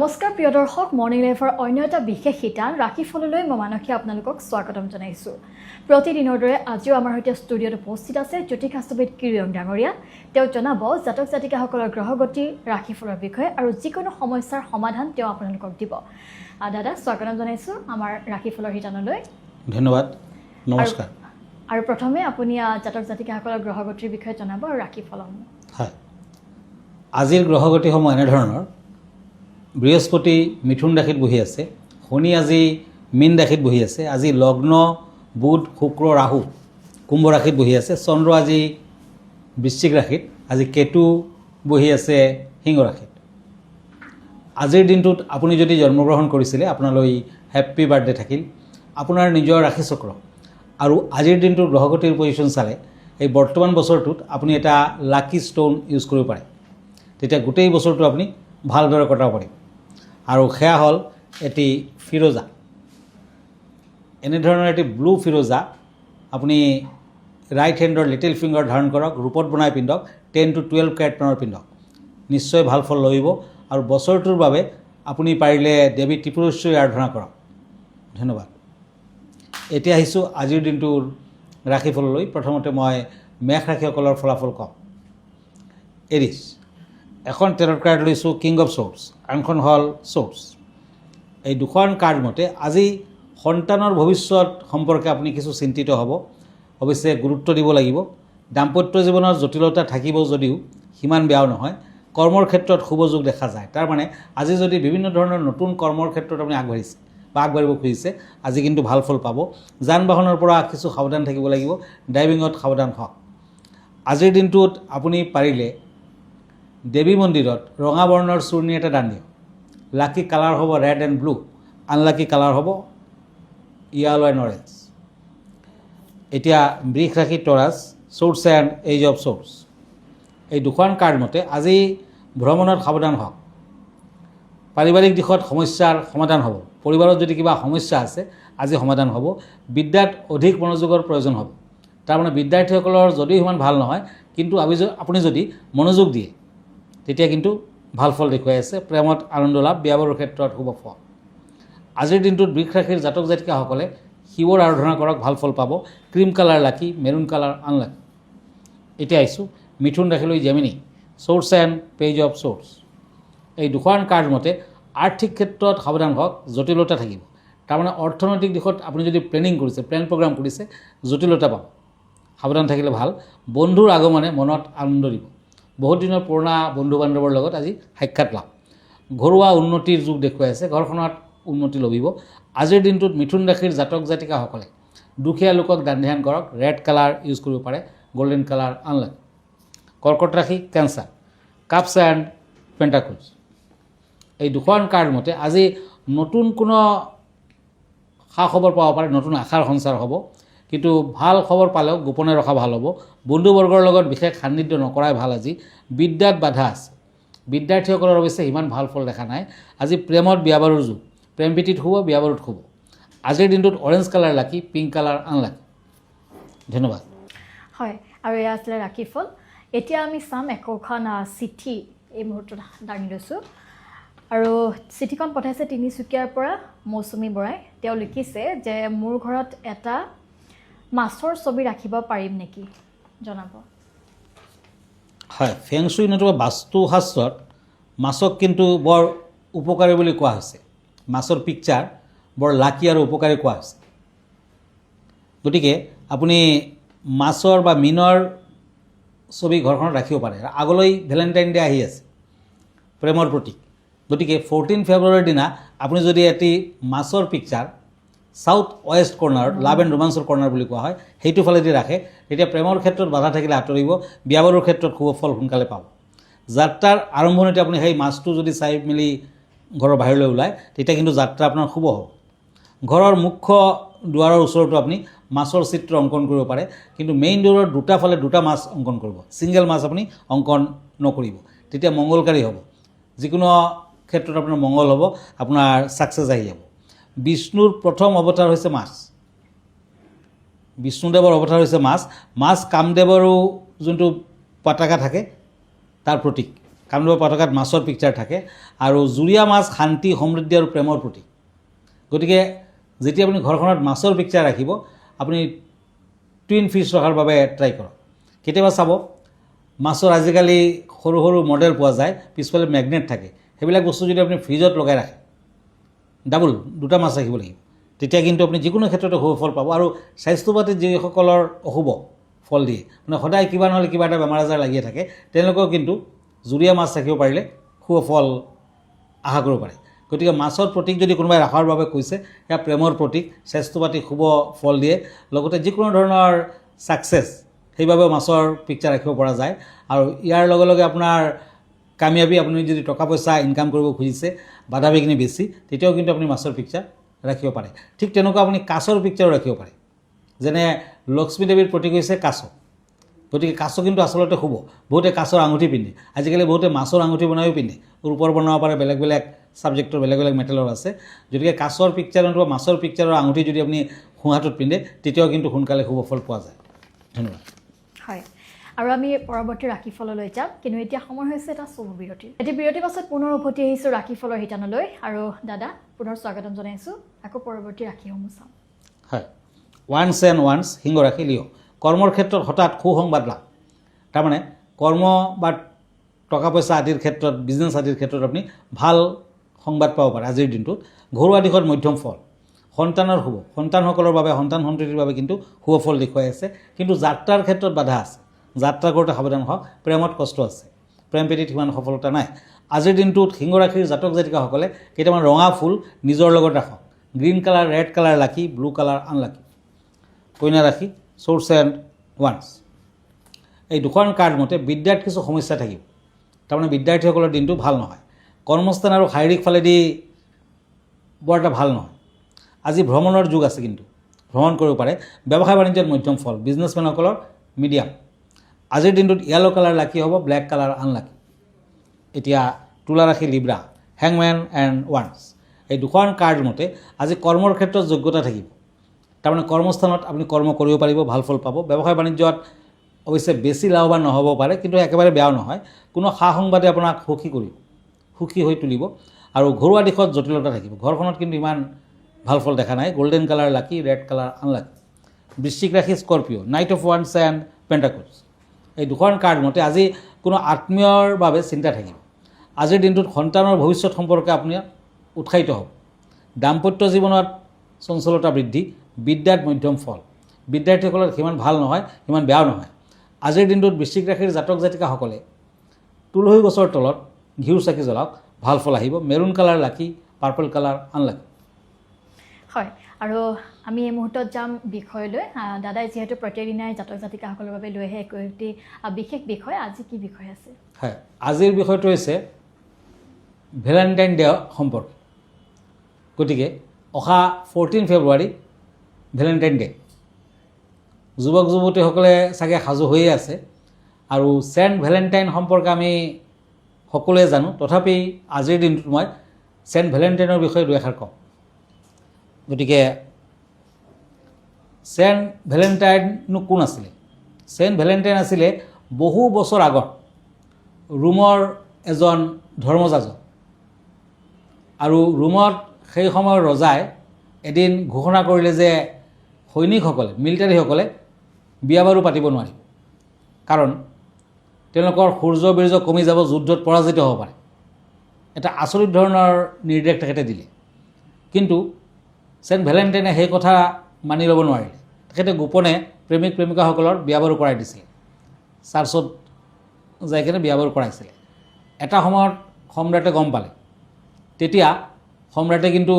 নমস্কাৰ প্ৰিয় দৰ্শক মৰ্নিং লাইফৰ অন্য এটা বিশেষ শিতান ৰাখিফললৈ মই মানসী আপোনালোকক স্বাগতম জনাইছোঁ। প্ৰতিদিনৰ দৰে আজিও আমাৰ সৈতে ষ্টুডিঅ'ত উপস্থিত আছে জ্যোতিষাস্ত্ৰবিদ কিৰণ ডাঙৰীয়া। তেওঁ জনাব জাতক জাতিকাসকলৰ গ্ৰহগতি ৰাখিফলৰ বিষয়ে আৰু যিকোনো সমস্যাৰ সমাধান তেওঁ আপোনালোকক দিব। দাদা স্বাগতম জনাইছোঁ আমাৰ ৰাখিফলৰ শিতানলৈ। ধন্যবাদ, নমস্কাৰ। আৰু প্ৰথমে আপুনি জাতক জাতিকাসকলৰ গ্ৰহগতিৰ বিষয়ে জনাব আৰু ৰাখিফলসমূহ। হয়, আজিৰ গ্ৰহগতিসমূহ এনেধৰণৰ: বৃহস্পতি মিথুন ৰাশিত বহি আছে, শনি আজি মীন ৰাশিত বহি আছে, আজি লগ্ন বুধ শুক্ৰ ৰাহু কুম্ভ ৰাশিত বহি আছে, চন্দ্ৰ আজি বৃশ্চিক ৰাশিত, আজি কেতু বহি আছে সিংহ ৰাশিত। আজিৰ দিনটোত আপুনি যদি জন্মগ্ৰহণ কৰিছিলে আপোনালৈ হেপ্পী বাৰ্থডে থাকিল। আপোনাৰ নিজৰ ৰাশিচক্ৰ আৰু আজিৰ দিনটোৰ গ্ৰহগতিৰ পজিশ্যন চালে এই বৰ্তমান বছৰটোত আপুনি এটা লাকি ষ্টোন ইউজ কৰিব পাৰে, তেতিয়া গোটেই বছৰটো আপুনি ভালদৰে কটাব পাৰিব। আৰু সেয়া হ'ল এটি ফিৰোজা, এনেধৰণৰ এটি ব্লু ফিৰোজা আপুনি ৰাইট হেণ্ডৰ লিটিল ফিংগাৰ ধাৰণ কৰক, ৰূপত বনাই পিন্ধক, 10 to 12 কেৰেট মানৰ পিন্ধক, নিশ্চয় ভাল ফল লভিব। আৰু বছৰটোৰ বাবে আপুনি পাৰিলে দেৱী ত্ৰিপুৰেশ্বৰী আৰাধনা কৰক। ধন্যবাদ। এতিয়া আহিছোঁ আজিৰ দিনটোৰ ৰাশিফললৈ। প্ৰথমতে মই মেষ ৰাশিসকলৰ ফলাফল কম। এৰিছ, এখন টেৰট কাৰ্ড লৈছোঁ কিং অফ শ্বৰ্টছ, আনখন হ'ল শ্বৰ্টছ। এই দুখন কাৰ্ড মতে আজি সন্তানৰ ভৱিষ্যত সম্পৰ্কে আপুনি কিছু চিন্তিত হ'ব, অৱশ্যে গুৰুত্ব দিব লাগিব। দাম্পত্য জীৱনৰ জটিলতা থাকিব যদিও সিমান বেয়াও নহয়। কৰ্মৰ ক্ষেত্ৰত শুভ যোগ দেখা যায়, তাৰমানে আজি যদি বিভিন্ন ধৰণৰ নতুন কৰ্মৰ ক্ষেত্ৰত আপুনি আগবাঢ়িছে বা আগবাঢ়িব খুজিছে আজি কিন্তু ভাল ফল পাব। যান বাহনৰ পৰা কিছু সাৱধান থাকিব লাগিব, ড্ৰাইভিঙত সাৱধান হওক। আজিৰ দিনটোত আপুনি পাৰিলে দেৱী মন্দিৰত ৰঙা বৰ্ণৰ চূৰ্ণি এটা দান দিয়ক। লাকি কালাৰ হ'ব red and blue, unlucky colour হ'ব য়েলো এণ্ড অৰেঞ্জ। এতিয়া বৃষ ৰাশি Taurus, swords and ace of swords. এই দুখন কাৰ্ড মতে আজি ভ্ৰমণত সাৱধান হওক। পাৰিবাৰিক দিশত সমস্যাৰ সমাধান হ'ব, পৰিবাৰত যদি কিবা সমস্যা আছে আজি সমাধান হ'ব। বিদ্যাত অধিক মনোযোগৰ প্ৰয়োজন হ'ব, তাৰমানে বিদ্যাৰ্থীসকলৰ যদিও সিমান ভাল নহয় কিন্তু আপুনি যদি মনোযোগ দিয়ে তেতিয়া কিন্তু ভাল ফল দেখুৱাই আছে। প্ৰেমত আনন্দ লাভ, বিয়া বাৰুৰ ক্ষেত্ৰত শুভ ফল। আজিৰ দিনটোত বৃষ ৰাশিৰ জাতক জাতিকাসকলে শিৱৰ আৰাধনা কৰক, ভাল ফল পাব। Cream colour lucky, maroon colour unlucky. এতিয়া আহিছোঁ মিথুন ৰাশিলৈ Gemini, swords and page of swords. এই দুখন কাৰ্ড মতে আৰ্থিক ক্ষেত্ৰত সাৱধান হওক, জটিলতা থাকিব। তাৰমানে অৰ্থনৈতিক দিশত আপুনি যদি প্লেনিং কৰিছে, প্লেন প্ৰগ্ৰাম কৰিছে, জটিলতা পাব, সাৱধান থাকিলে ভাল। বন্ধুৰ আগমনে মনত আনন্দ দিব। বহুত দিনৰ পুৰণা বন্ধু বান্ধৱৰ লগত আজি সাক্ষাৎ লাভ। ঘৰুৱা উন্নতিৰ যুগ দেখুৱাই আছে, ঘৰখনত উন্নতি লভিব। আজিৰ দিনটোত মিথুন ৰাশিৰ জাতক জাতিকাসকলে দুখীয়া লোকক দান ধ্যান কৰক, ৰেড কালাৰ ইউজ কৰিব পাৰে, গল্ডেন কালাৰ আনলাকি। কৰ্কট ৰাশি কেঞ্চাৰ, কাপছ এণ্ড পেণ্টাকলছ। এই দুখন কাৰ্ড মতে আজি নতুন কোনো খা খবৰ পাব পাৰে, নতুন আশাৰ সঞ্চাৰ হ'ব, কিন্তু ভাল খবৰ পালেও গোপনে ৰখা ভাল হ'ব। বন্ধুবৰ্গৰ লগত বিশেষ সান্নিধ্য নকৰাই ভাল। আজি বিদ্যাত বাধা আছে, বিদ্যাৰ্থীসকলৰ অৱশ্যে সিমান ভাল ফল দেখা নাই। আজি প্ৰেমত বিয়া বাৰুৰ যুগ, প্ৰেম প্ৰীতিত শুব, বিয়া বাৰুত শুব। আজিৰ দিনটোত অৰেঞ্জ কালাৰ লাকি, পিংক কালাৰ আনলাকি। ধন্যবাদ। হয়, আৰু এয়া আছিলে ৰাশিফল। এতিয়া আমি চাম একোখন চিঠি এই মুহূৰ্তত দাঙি লৈছোঁ। আৰু চিঠিখন পঠাইছে তিনিচুকীয়াৰ পৰা মৌচুমী বৰাই। তেওঁ লিখিছে যে মোৰ ঘৰত এটা মাছৰ ছবি ৰাখিব পাৰিম নেকি, জনাব। হয়, ফেংচুই নতুবা বাস্তুশাস্ত্ৰত মাছক কিন্তু বৰ উপকাৰী বুলি কোৱা হৈছে। মাছৰ পিকচাৰ বৰ লাকি আৰু উপকাৰী কোৱা হৈছে। গতিকে আপুনি মাছৰ বা মীনৰ ছবি ঘৰখনত ৰাখিব পাৰে। আগলৈ ভেলেণ্টাইন ডে আহি আছে, প্ৰেমৰ প্ৰতীক। গতিকে 14 ফেব্ৰুৱাৰীৰ দিনা আপুনি যদি এটি মাছৰ পিকচাৰ ছাউথ ৱেষ্ট কৰ্ণাৰত, লাভ এণ্ড ৰোমান্সৰ কৰ্ণাৰ বুলি কোৱা হয়, সেইটো ফালেদি ৰাখে, তেতিয়া প্ৰেমৰ ক্ষেত্ৰত বাধা থাকিলে আঁতৰিব, বিয়া বাৰুৰ ক্ষেত্ৰত শুভ ফল সোনকালে পাব। যাত্ৰাৰ আৰম্ভণিতে আপুনি সেই মাছটো যদি চাই মেলি ঘৰৰ বাহিৰলৈ ওলায় তেতিয়া কিন্তু যাত্ৰা আপোনাৰ শুভ হ'ব। ঘৰৰ মুখ্য দুৱাৰৰ ওচৰতো আপুনি মাছৰ চিত্ৰ অংকন কৰিব পাৰে, কিন্তু মেইন ডোৰৰ দুটা ফালে দুটা মাছ অংকন কৰিব, ছিংগল মাছ আপুনি অংকন নকৰিব, তেতিয়া মংগলকাৰী হ'ব। যিকোনো ক্ষেত্ৰত আপোনাৰ মংগল হ'ব, আপোনাৰ ছাকচেছ আহি যাব। বিষ্ণুৰ প্ৰথম অৱতাৰ হৈছে মাছ, বিষ্ণুদেৱৰ অৱতাৰ হৈছে মাছ। মাছ কামদেৱৰো যোনটো পতাকা থাকে তাৰ প্ৰতীক। কামৰূপৰ পতাকাত মাছৰ পিকচাৰ থাকে আৰু জুৰীয়া মাছ শান্তি সমৃদ্ধি আৰু প্ৰেমৰ প্ৰতীক গতিকে যেতিয়া আপুনি ঘৰখনত মাছৰ পিকচাৰ ৰাখিব আপুনি টুইন ফিছ ৰখাৰ বাবে ট্ৰাই কৰক কেতিয়াবা চাব মাছৰ আজিকালি সৰু সৰু মডেল পোৱা যায় পিছফালে মেগনেট থাকে সেইবিলাক বস্তু যদি আপুনি ফ্ৰিজত লগাই ৰাখে ডাবল দুটা মাছ ৰাখিব লাগিব তেতিয়া কিন্তু আপুনি যিকোনো ক্ষেত্ৰতে শুভ ফল পাব আৰু স্বাস্থ্য পাতি যিসকলৰ অশুভ ফল দিয়ে মানে সদায় কিবা নহ'লে কিবা এটা বেমাৰ আজাৰ লাগিয়ে থাকে তেওঁলোকেও কিন্তু জুৰীয়া মাছ ৰাখিব পাৰিলে শুভ ফল আশা কৰিব পাৰে গতিকে মাছৰ প্ৰতীক যদি কোনোবাই ৰাখাৰ বাবে কৈছে সেয়া প্ৰেমৰ প্ৰতীক স্বাস্থ্য পাতি শুভ ফল দিয়ে লগতে যিকোনো ধৰণৰ ছাকচেছ সেইবাবেও মাছৰ পিকচাৰ ৰাখিব পৰা যায় আৰু ইয়াৰ লগে লগে আপোনাৰ কামিয়াবি আপুনি যদি টকা পইচা ইনকাম কৰিব খুজিছে বাধা বিঘিনি বেছি তেতিয়াও কিন্তু আপুনি মাছৰ পিকচাৰ ৰাখিব পাৰে ঠিক তেনেকুৱা আপুনি কাছৰ পিকচাৰো ৰাখিব পাৰে যেনে লক্ষ্মী দেৱীৰ প্ৰতীক হৈছে কাছ গতিকে কাছ কিন্তু আচলতে শুভ বহুতে কাছৰ আঙুঠি পিন্ধে আজিকালি বহুতে মাছৰ আঙুঠি বনায়ো পিন্ধে ৰূপৰ বনাব পাৰে বেলেগ বেলেগ ছাবজেক্টৰ বেলেগ বেলেগ মেটেলৰ আছে গতিকে কাছৰ পিকচাৰ বা মাছৰ পিকচাৰৰ আঙুঠি যদি আপুনি সোঁহাতত পিন্ধে তেতিয়াও কিন্তু সোনকালে শুভ ফল পোৱা যায় ধন্যবাদ হয় আৰু আমি পৰৱৰ্তী ৰাশিফললৈ যাম কিন্তু এতিয়া সময় হৈছে এটা শুভ বিৰতিৰ এটি বিৰতিৰ পাছত পুনৰ উভতি আহিছোঁ ৰাশিফলৰ শিতানলৈ আৰু দাদা পুনৰ স্বাগতম জনাইছোঁ আকৌ পৰৱৰ্তী ৰাশিসমূহ চাম হয় ওৱান্স এণ্ড ওৱান্স সিংহ ৰাশি লিঅ' কৰ্মৰ ক্ষেত্ৰত হঠাৎ সুসংবাদ লাভ তাৰমানে কৰ্ম বা টকা পইচা আদিৰ ক্ষেত্ৰত বিজনেছ আদিৰ ক্ষেত্ৰত আপুনি ভাল সংবাদ পাব পাৰে আজিৰ দিনটোত ঘৰুৱা দিশত মধ্যম ফল সন্তানৰ শুভ সন্তানসকলৰ বাবে সন্তান সন্ততিৰ বাবে কিন্তু শুভ ফল দেখুৱাই আছে কিন্তু যাত্ৰাৰ ক্ষেত্ৰত বাধা আছে যাত্ৰা কৰোঁতে সাৱধান হওক প্ৰেমত কষ্ট আছে প্ৰেম প্ৰীতিত সিমান সফলতা নাই আজিৰ দিনটোত সিংহ ৰাশিৰ জাতক জাতিকাসকলে কেইটামান ৰঙা ফুল নিজৰ লগত ৰাখক গ্ৰীণ কালাৰ ৰেড কালাৰ লাকি ব্লু কালাৰ আনলাকি কন্যা ৰাশি চ'ৰ্চ এণ্ড ওৱান্স এই দুখন কাৰ্ড মতে বিদ্যাৰ্থীৰ কিছু সমস্যা থাকিব তাৰমানে বিদ্যাৰ্থীসকলৰ দিনটো ভাল নহয় কৰ্মস্থান আৰু শাৰীৰিক ফালেদি বৰ এটা ভাল নহয় আজি ভ্ৰমণৰ যুগ আছে কিন্তু ভ্ৰমণ কৰিব পাৰে ব্যৱসায় বাণিজ্যত মধ্যম ফল বিজনেছমেনসকলৰ মিডিয়াম আজিৰ দিনটোত য়েল্ল' কালাৰ লাকি হ'ব ব্লেক কালাৰ আনলাকি এতিয়া তুলা ৰাশি লিব্ৰা হেংমেন এণ্ড ওৱান্স এই দুখন কাৰ্ড মতে আজি কৰ্মৰ ক্ষেত্ৰত যোগ্যতা থাকিব তাৰমানে কৰ্মস্থানত আপুনি কৰ্ম কৰিব পাৰিব ভাল ফল পাব ব্যৱসায় বাণিজ্যত অৱশ্যে বেছি লাভৱান নহ'ব পাৰে কিন্তু একেবাৰে বেয়াও নহয় কোনো সা সংবাদে আপোনাক সুখী কৰিব সুখী হৈ তুলিব আৰু ঘৰুৱা দিশত জটিলতা থাকিব ঘৰখনত কিন্তু ইমান ভাল ফল দেখা নাই golden colour lucky red colour unlucky বৃশ্চিক ৰাশি স্কৰপিঅ' নাইট অফ ওৱান্স এণ্ড পেণ্টাকলছ এই দুখন কাৰ্ড মতে আজি কোনো আত্মীয়ৰ বাবে চিন্তা থাকিব আজিৰ দিনটোত সন্তানৰ ভৱিষ্যত সম্পৰ্কে আপুনি উৎসাহিত হ'ব দাম্পত্য জীৱনত চঞ্চলতা বৃদ্ধি বিদ্যাত মধ্যম ফল বিদ্যাৰ্থীসকলৰ সিমান ভাল নহয় সিমান বেয়াও নহয় আজিৰ দিনটোত বৃশ্চিক ৰাশিৰ জাতক জাতিকাসকলে তুলসী গছৰ তলত ঘিউৰ চাকি জ্বলাওক ভাল ফল আহিব মেৰুণ কালাৰ লাকি পাৰ্পল কালাৰ আনলাকি হয় আৰু আমি এই মুহূৰ্তত যাম বিষয়লৈ দাদাই যিহেতু প্ৰতিদিনাই জাতক জাতিকাসকলৰ বাবে লৈ আহে একোটি বিশেষ বিষয় আজি কি বিষয় আছে হয় আজিৰ বিষয়টো হৈছে ভেলেণ্টাইন ডে সম্পৰ্কে গতিকে অহা 14 ফেব্ৰুৱাৰী ভেলেণ্টাইন ডে যুৱক যুৱতীসকলে চাগে সাজু হৈয়ে আছে আৰু চেণ্ট ভেলেণ্টাইন সম্পৰ্কে আমি সকলোৱে জানো তথাপি আজিৰ দিনটোত মই চেণ্ট ভেলেণ্টাইনৰ বিষয়ে দুই এষাৰ কওঁ গতিকে চেণ্ট ভেলেণ্টাইননো কোন আছিলে চেণ্ট ভেলেণ্টাইন আছিলে বহু বছৰ আগত ৰোমৰ এজন ধৰ্মযাজক আৰু ৰোমত সেই সময়ৰ ৰজাই এদিন ঘোষণা কৰিলে যে সৈনিকসকলে মিলিটাৰীসকলে বিয়া বাৰু পাতিব নোৱাৰিব কাৰণ তেওঁলোকৰ সূৰ্য বীৰ্য কমি যাব যুদ্ধত পৰাজিত হ'ব পাৰে এটা আচৰিত ধৰণৰ নিৰ্দেশ তেখেতে দিলে কিন্তু চেণ্ট ভেলেণ্টাইনে সেই কথা মানি ল'ব নোৱাৰিলে তেখেতে গোপনে প্ৰেমিক প্ৰেমিকাসকলৰ বিয়া বাৰু কৰাই দিছিলে চাৰ্চত যাই কিনে বিয়া বাৰু কৰাইছিলে এটা সময়ত সম্ৰাটে গম পালে তেতিয়া সম্ৰাটে কিন্তু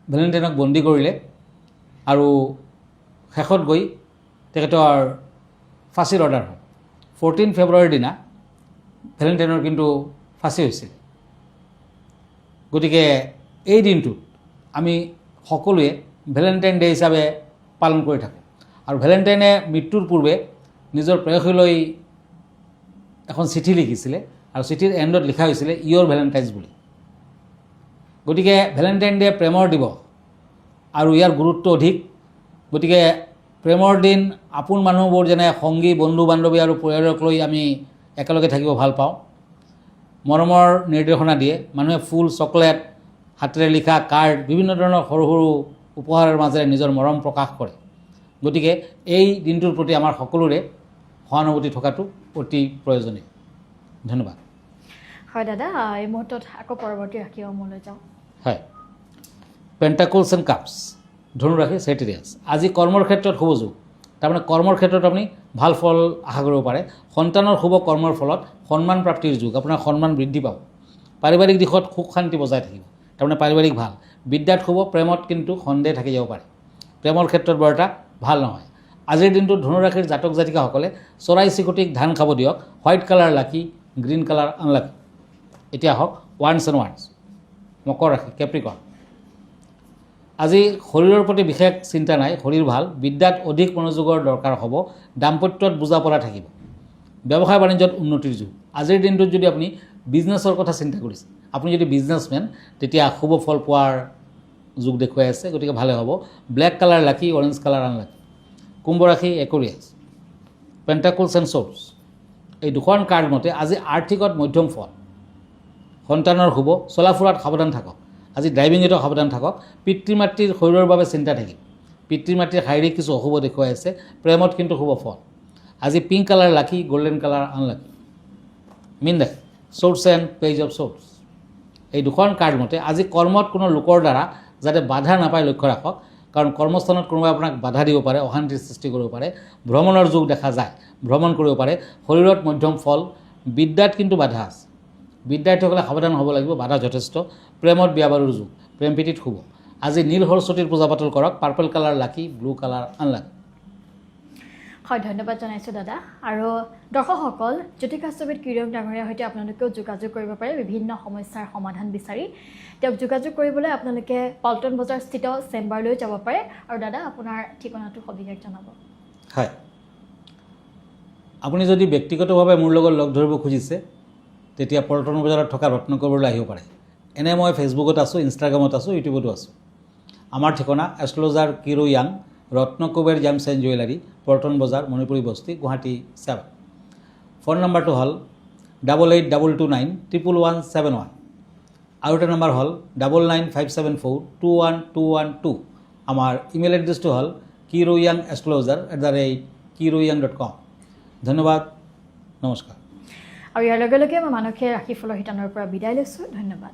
ভেলেণ্টাইনক বন্দী কৰিলে আৰু শেষত গৈ তেখেতৰ ফাঁচীৰ অৰ্ডাৰ হয় 14 ফেব্ৰুৱাৰীৰ দিনা ভেলেণ্টাইনৰ কিন্তু ফাঁচী হৈছিল গতিকে এই দিনটোত আমি সকলোৱে ভেলেণ্টাইন ডে হিচাপে পালন কৰি থাকোঁ আৰু ভেলেণ্টাইনে মৃত্যুৰ পূৰ্বে নিজৰ প্ৰেয়সীলৈ এখন চিঠি লিখিছিলে আৰু চিঠিৰ এণ্ডত লিখা হৈছিলে ইয়ৰ ভেলেণ্টাইনছ বুলি গতিকে ভেলেণ্টাইন ডে প্ৰেমৰ দিৱস আৰু ইয়াৰ গুৰুত্ব অধিক গতিকে প্ৰেমৰ দিন আপোন মানুহবোৰ যেনে সংগী বন্ধু বান্ধৱী আৰু পৰিয়ালক লৈ আমি একেলগে থাকিব ভাল পাওঁ মৰমৰ নিৰ্দেশনা দিয়ে মানুহে ফুল চকলেট হাতেৰে লিখা কাৰ্ড বিভিন্ন ধৰণৰ সৰু সৰু উপহাৰৰ মাজেৰে নিজৰ মৰম প্ৰকাশ কৰে গতিকে এই দিনটোৰ প্ৰতি আমাৰ সকলোৰে সহানুভূতি থকাটো অতি প্ৰয়োজনীয় ধন্যবাদ হয় দাদা এই মুহূৰ্তত আকৌ পৰৱৰ্তী ৰাশি সমূহলৈ যাওঁ হয় পেণ্টাকলছ এণ্ড কাপছ ধনুৰাশি চেটিৰিয়াছ আজি কৰ্মৰ ক্ষেত্ৰত শুভ যোগ তাৰমানে কৰ্মৰ ক্ষেত্ৰত আপুনি ভাল ফল আশা কৰিব পাৰে সন্তানৰ শুভ কৰ্মৰ ফলত সন্মান প্ৰাপ্তিৰ যুগ আপোনাৰ সন্মান বৃদ্ধি পাব পাৰিবাৰিক দিশত সুখ শান্তি বজাই থাকিব তাৰমানে পাৰিবাৰিক ভাল বিদ্যাত শুভ প্ৰেমত কিন্তু সন্দেহ থাকি যাব পাৰে প্ৰেমৰ ক্ষেত্ৰত বৰ এটা ভাল নহয় আজিৰ দিনটোত ধনুৰাশিৰ জাতক জাতিকাসকলে চৰাই চিকটিক ধান খাব দিয়ক হোৱাইট কালাৰ লাকি গ্ৰীণ কালাৰ আনলাকি এতিয়া হওক ওৱান্স এণ্ড ওৱান্স মকৰ ৰাশি কেপ্ৰিকৰ্ণ আজি শৰীৰৰ প্ৰতি বিশেষ চিন্তা নাই শৰীৰ ভাল বিদ্যাত অধিক মনোযোগৰ দৰকাৰ হ'ব দাম্পত্যত বুজাপৰা থাকিব ব্যৱসায় বাণিজ্যত উন্নতিৰ যুগ আজিৰ দিনটোত যদি আপুনি বিজনেছৰ কথা চিন্তা কৰিছে আপুনি যদি বিজনেছমেন তেতিয়া শুভ ফল পোৱাৰ যুগ দেখুৱাই আছে গতিকে ভালে হ'ব ব্লেক কালাৰ লাকি অৰেঞ্জ কালাৰ আনলাকি কুম্ভ ৰাশি একুৰিয়াছ পেণ্টাকলছ এণ্ড শ্বৰ্টছ এই দুখন কাৰ্ড মতে আজি আৰ্থিকত মধ্যম ফল সন্তানৰ শুভ চলা ফুৰাত সাৱধান থাকক আজি ড্ৰাইভিঙতো সাৱধান থাকক পিতৃ মাতৃৰ শৰীৰৰ বাবে চিন্তা থাকিব পিতৃ মাতৃৰ শাৰীৰিক কিছু অশুভ দেখুৱাই আছে প্ৰেমত কিন্তু শুভ ফল আজি পিংক কালাৰ লাকি গল্ডেন কালাৰ আনলাকি মীন ৰাশি shorts and page of swords এই দুখন কাৰ্ড মতে আজি কৰ্মত কোনো লোকৰ দ্বাৰা যাতে বাধা নাপায় লক্ষ্য ৰাখক কাৰণ কৰ্মস্থানত কোনোবাই আপোনাক বাধা দিব পাৰে অশান্তিৰ সৃষ্টি কৰিব পাৰে ভ্ৰমণৰ যুগ দেখা যায় ভ্ৰমণ কৰিব পাৰে শৰীৰত মধ্যম ফল বিদ্যাত কিন্তু বাধা আছে বিদ্যাৰ্থীসকলে সাৱধান হ'ব লাগিব বাধা যথেষ্ট প্ৰেমত বিয়া বাৰুৰ যুগ প্ৰেম প্ৰীতিত শুভ আজি নীল সৰস্বতীৰ পূজা পাতল কৰক পাৰ্পল কালাৰ লাকি ব্লু কালাৰ আনলাকি হয় ধন্যবাদ জনাইছোঁ দাদা আৰু দৰ্শকসকল জ্যোতিষাস্ত্ৰবিদ কিৰণ ডাঙৰীয়াৰ সৈতে আপোনালোকেও যোগাযোগ কৰিব পাৰে বিভিন্ন সমস্যাৰ সমাধান বিচাৰি তেওঁক যোগাযোগ কৰিবলৈ আপোনালোকে পল্টন বজাৰ স্থিত চেম্বাৰলৈ যাব পাৰে আৰু দাদা আপোনাৰ ঠিকনাটো সবিশেষ জনাব হয় আপুনি যদি ব্যক্তিগতভাৱে মোৰ লগত লগ ধৰিব খুজিছে তেতিয়া পল্টন বজাৰত থকা ৰত্নকোৱৰলৈ আহিব পাৰে এনে মই ফেচবুকত আছোঁ ইনষ্টাগ্ৰামত আছোঁ ইউটিউবতো আছোঁ আমাৰ ঠিকনা এষ্ট্ৰলজাৰ কিৰো য়াং Ratnakuber gems and jewellery Paltan Bazar Manipuri বস্তি গুৱাহাটী 7 ফোন নম্বৰটো হ'ল 8822911171 আৰু এটা নম্বৰ হ'ল 9957421212 আমাৰ ইমেইল এড্ৰেছটো হ'ল kiroyangastrologer@kiroyang.com ধন্যবাদ নমস্কাৰ আৰু ইয়াৰ লগে লগে মই মানসিক ৰাশিফলৰ শিতানৰ পৰা বিদায় লৈছোঁ ধন্যবাদ